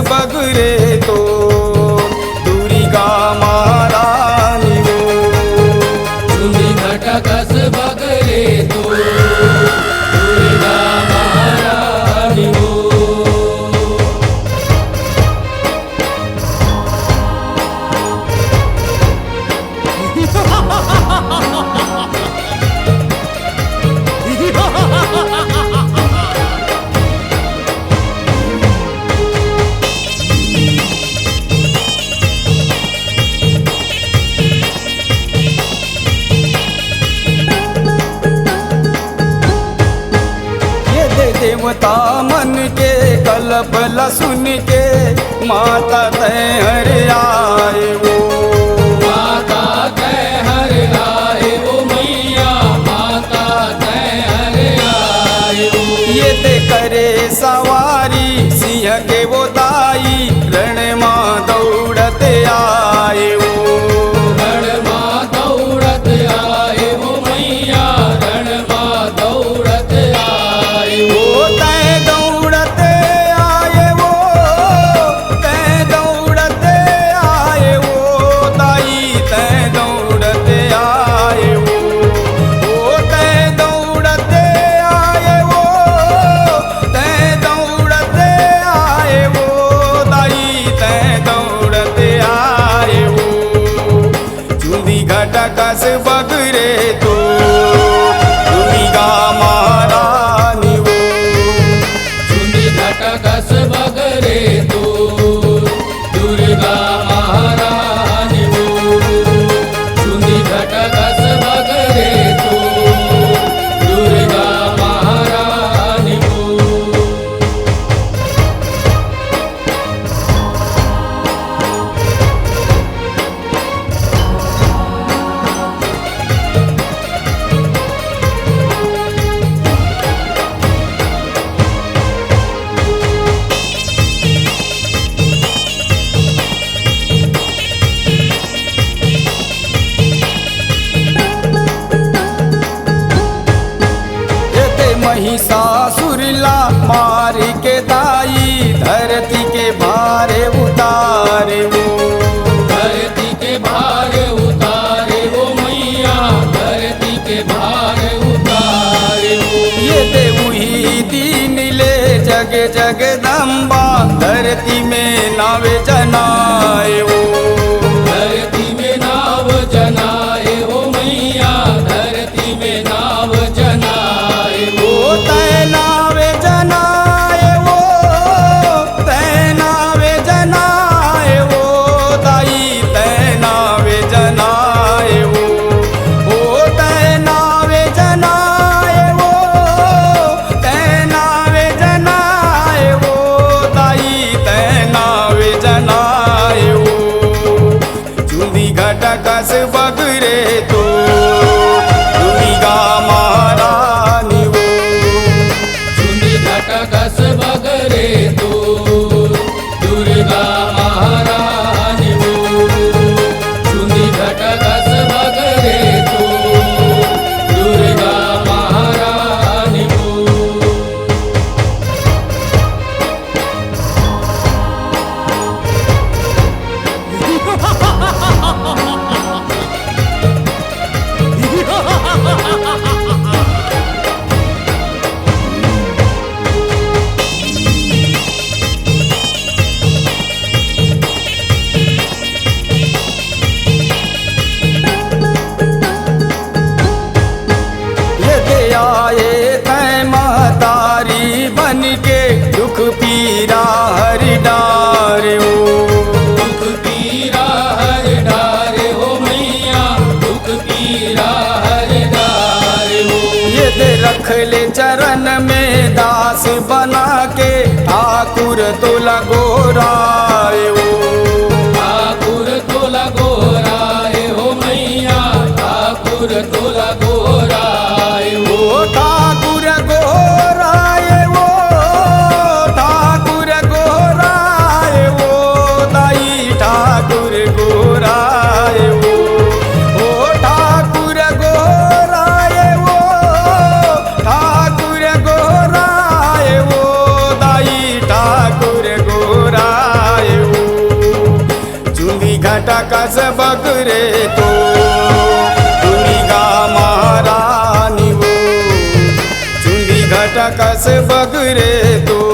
बगरे तो दुर्गा महारानी वो चुनी घटकस बगरे तो दुर्गा महारानी वो देवता मन के कल्प लसुन के माता तय हर आए वो माता तय हर आए वो मैया माता तय हर आए वो ये ते करे सवारी सिंह के वो दाई रण माँ दौड़ते आए वो रण माँ दौड़त आए वो मैया रण माँ दौड़त आए वो तय दौड़ते आए वो तय दौड़ते आए वो दाई तय दौड़ते आए वो तय दौड़ते आए वो तय दौड़ते आए वो दाई तय दौड़ते आए वो चुंदी घटकस बगरे तो दुर्गा महारानी वो चुनी घटकस बगरे तो दुर्गा महारानी वो चुनी घटकस बगरे तो दुर्गा महारानी वो महिषासुरला मार के दाई धरती के भारे उतारे वो धरती के भार उतारे वो मैया धरती के भार उतारे वो ये देवही दीन ले जग जगदम्बा धरती में नावे जनाए वो धरती में नाव जनाए हो मैया धरती में नाव जनाए हो तय नावे जनाए वो तय नावे जनाए वो दाई तय नावे जनाए वो तय नावे जनाए वो तय नावे जनाए वो दाई तय नावे जनाए वो चुंदी घटकस बगरे तो दुर्गा महारानी वो चुनी घटकस बगरे तो दुर्गा महारानी वो चुनी घटकस बगरे तो दुर्गा महारानी वो आए तय महतारी बन के दुख पीरा हर डारे हो दुख पीरा हर डारे हो मैया दुख पीरा हर डारे हो ये दे रख ले चरण में दास बना के ठाकुर तो लगोराए हो ठाकुर तो लगोराए हो मैया ठाकुर तो लगोराए हो ठाकुर गोराए वो ठाकुर गोराए वो दाई ठाकुर गोराए वो ठाकुर गोराए वो ठाकुर गोराए वो दाई ठाकुर गोराए घटाकस बगरे तो चुंदी गा महारानी वो चुंदी घटाकस बगरे तो